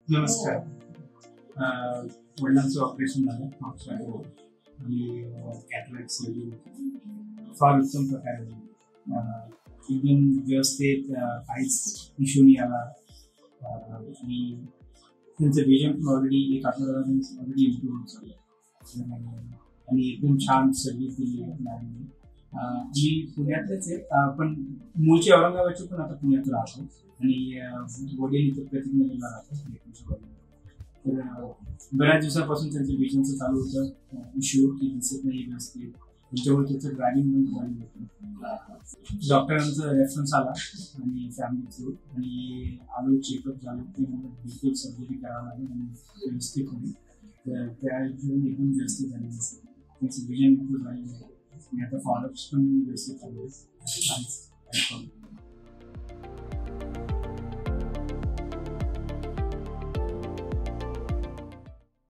नमस्कार. वडिलांचं ऑपरेशन झालं मागच्या आणि कॅटरॅक्ट सर्जरी फार उत्तम प्रकारे झाली. एकदम व्यवस्थित, काहीच इश्यू नाही आला. आणि त्यांचं विजन पण ऑलरेडी एक आठवड्यामध्ये ऑलरेडी इम्प्रूव्ह झालं आणि एकदम छान सर्व्हिस दिली. मी पुण्यातलेच आहे, पण मूळचे औरंगाबादचे, पण आता पुण्यात राहतो आणि वडील इथं प्रतिज्ञाला राहतात. तर बऱ्याच दिवसापासून त्यांचं विजनचं चालू होतं, इश्यू की दिसत नाही व्यवस्थित, त्याच्यामुळे त्याचं ड्रायव्हिंग पण झालं होतं. डॉक्टरांचा रेफरन्स आला आणि फॅमिली थ्रू, आणि आलो चेकअप झालं की मला बिलकुल सर्जरी करावं लागेल आणि व्यवस्थित होईल. तर त्या एकदम व्यवस्थित झाली, त्यांचं विजन इम्प्रूव्ह झालेलं आहे आणि आता फॉलोअप्स पण व्यवस्थित चालू आहे.